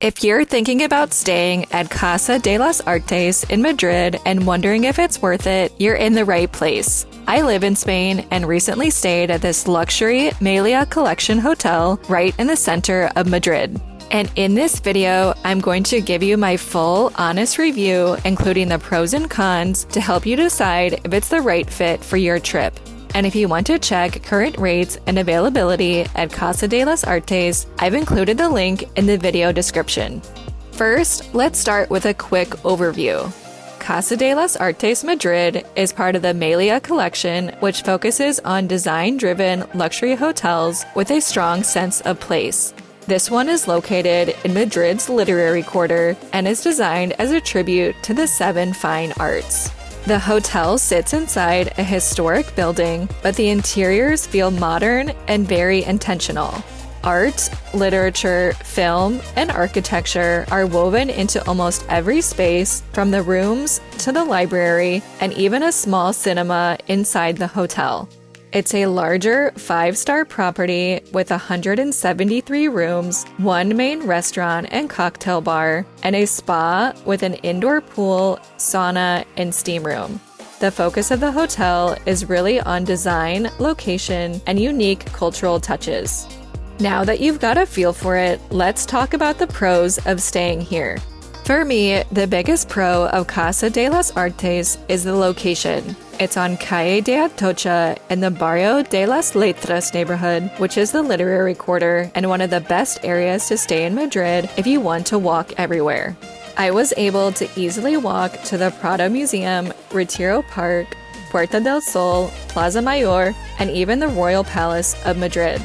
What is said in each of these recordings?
If you're thinking about staying at Casa de las Artes in Madrid and wondering if it's worth it, you're in the right place. I live in Spain and recently stayed at this luxury Meliá Collection hotel right in the center of Madrid. And in this video, I'm going to give you my full, honest review, including the pros and cons, to help you decide if it's the right fit for your trip. And if you want to check current rates and availability at Casa de las Artes, I've included the link in the video description. First, let's start with a quick overview. Casa de las Artes Madrid is part of the Meliá Collection, which focuses on design-driven luxury hotels with a strong sense of place. This one is located in Madrid's literary quarter and is designed as a tribute to the 7 fine arts. The hotel sits inside a historic building, but the interiors feel modern and very intentional. Art, literature, film, and architecture are woven into almost every space, from the rooms to the library, and even a small cinema inside the hotel. It's a larger 5-star property with 173 rooms, 1 main restaurant and cocktail bar, and a spa with an indoor pool, sauna, and steam room. The focus of the hotel is really on design, location, and unique cultural touches. Now that you've got a feel for it, let's talk about the pros of staying here. For me, the biggest pro of Casa de las Artes is the location. It's on Calle de Atocha in the Barrio de las Letras neighborhood, which is the literary quarter and one of the best areas to stay in Madrid if you want to walk everywhere. I was able to easily walk to the Prado Museum, Retiro Park, Puerta del Sol, Plaza Mayor, and even the Royal Palace of Madrid.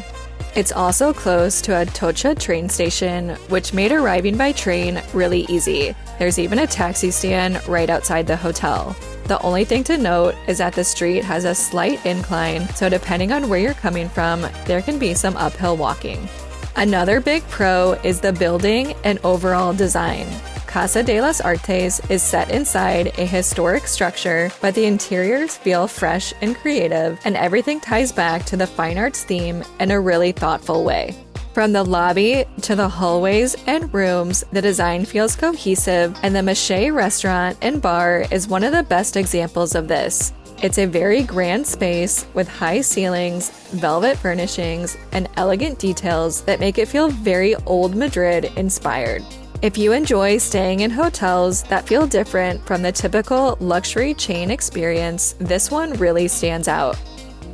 It's also close to Atocha train station, which made arriving by train really easy. There's even a taxi stand right outside the hotel. The only thing to note is that the street has a slight incline, so depending on where you're coming from, there can be some uphill walking. Another big pro is the building and overall design. Casa de las Artes is set inside a historic structure, but the interiors feel fresh and creative, and everything ties back to the fine arts theme in a really thoughtful way. From the lobby to the hallways and rooms, the design feels cohesive, and the Melia restaurant and bar is one of the best examples of this. It's a very grand space with high ceilings, velvet furnishings, and elegant details that make it feel very old Madrid inspired. If you enjoy staying in hotels that feel different from the typical luxury chain experience, this one really stands out.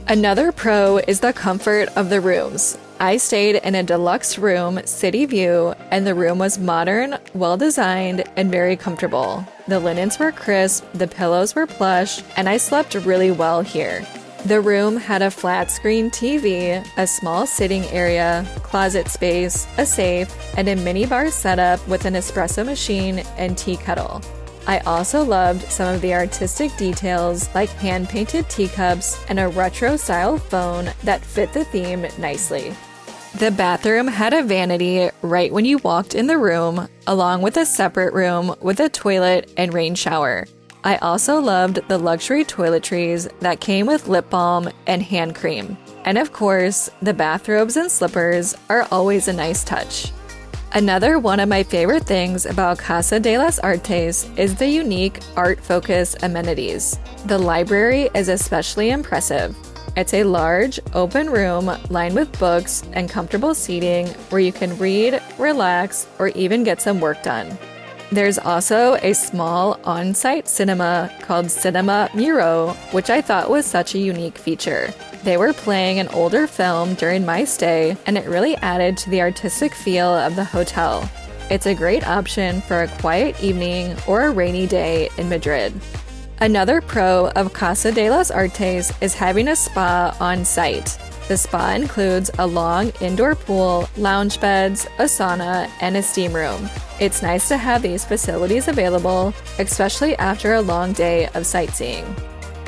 Another pro is the comfort of the rooms. I stayed in a deluxe room, city view, and the room was modern, well-designed, and very comfortable. The linens were crisp, the pillows were plush, and I slept really well here. The room had a flat-screen TV, a small sitting area, closet space, a safe, and a minibar setup with an espresso machine and tea kettle. I also loved some of the artistic details like hand-painted teacups and a retro-style phone that fit the theme nicely. The bathroom had a vanity right when you walked in the room, along with a separate room with a toilet and rain shower. I also loved the luxury toiletries that came with lip balm and hand cream. And of course, the bathrobes and slippers are always a nice touch. Another one of my favorite things about Casa de las Artes is the unique art-focused amenities. The library is especially impressive. It's a large, open room lined with books and comfortable seating where you can read, relax, or even get some work done. There's also a small on-site cinema called Cinema Miro, which I thought was such a unique feature. They were playing an older film during my stay, and it really added to the artistic feel of the hotel. It's a great option for a quiet evening or a rainy day in Madrid. Another pro of Casa de las Artes is having a spa on site. The spa includes a long indoor pool, lounge beds, a sauna, and a steam room. It's nice to have these facilities available, especially after a long day of sightseeing.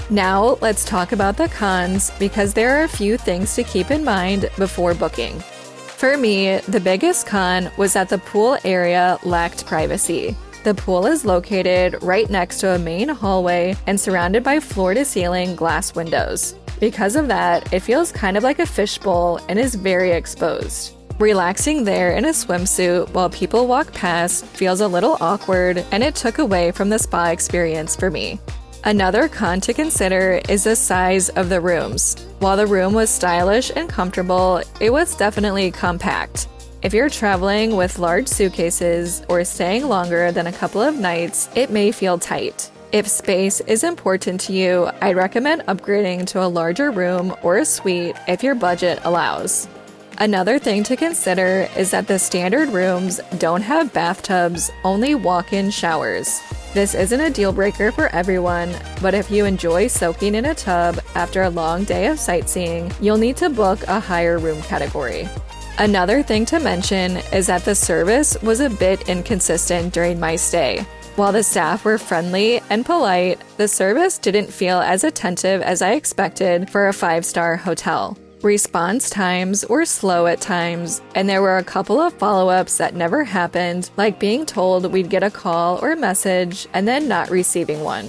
Now, let's talk about the cons because there are a few things to keep in mind before booking. For me, the biggest con was that the pool area lacked privacy. The pool is located right next to a main hallway and surrounded by floor-to-ceiling glass windows. Because of that, it feels kind of like a fishbowl and is very exposed. Relaxing there in a swimsuit while people walk past feels a little awkward, and it took away from the spa experience for me. Another con to consider is the size of the rooms. While the room was stylish and comfortable, it was definitely compact. If you're traveling with large suitcases or staying longer than a couple of nights, it may feel tight. If space is important to you, I'd recommend upgrading to a larger room or a suite if your budget allows. Another thing to consider is that the standard rooms don't have bathtubs, only walk-in showers. This isn't a deal breaker for everyone, but if you enjoy soaking in a tub after a long day of sightseeing, you'll need to book a higher room category. Another thing to mention is that the service was a bit inconsistent during my stay. While the staff were friendly and polite, the service didn't feel as attentive as I expected for a 5-star hotel. Response times were slow at times, and there were a couple of follow-ups that never happened, like being told we'd get a call or message and then not receiving one.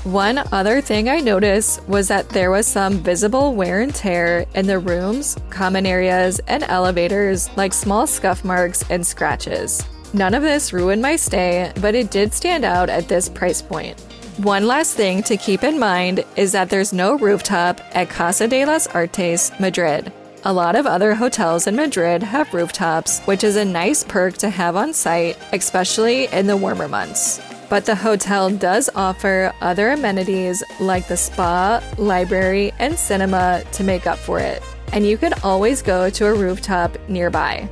One other thing I noticed was that there was some visible wear and tear in the rooms, common areas, and elevators, like small scuff marks and scratches. None of this ruined my stay, but it did stand out at this price point. One last thing to keep in mind is that there's no rooftop at Casa de las Artes, Madrid. A lot of other hotels in Madrid have rooftops, which is a nice perk to have on site, especially in the warmer months. But the hotel does offer other amenities like the spa, library, and cinema to make up for it, and you could always go to a rooftop nearby.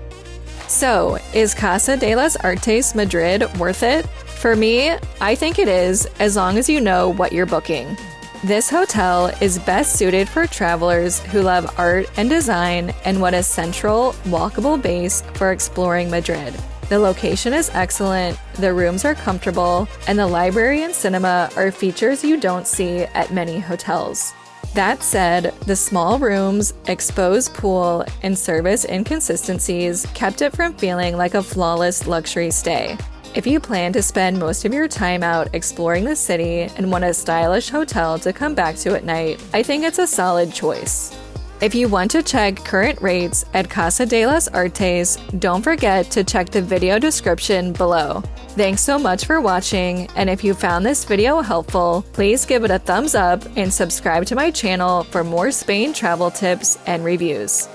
So, is Casa de las Artes Madrid worth it? For me, I think it is, as long as you know what you're booking. This hotel is best suited for travelers who love art and design and want a central, walkable base for exploring Madrid. The location is excellent, the rooms are comfortable, and the library and cinema are features you don't see at many hotels. That said, the small rooms, exposed pool, and service inconsistencies kept it from feeling like a flawless luxury stay. If you plan to spend most of your time out exploring the city and want a stylish hotel to come back to at night, I think it's a solid choice. If you want to check current rates at Casa de las Artes, don't forget to check the video description below. Thanks so much for watching, and if you found this video helpful, please give it a thumbs up and subscribe to my channel for more Spain travel tips and reviews.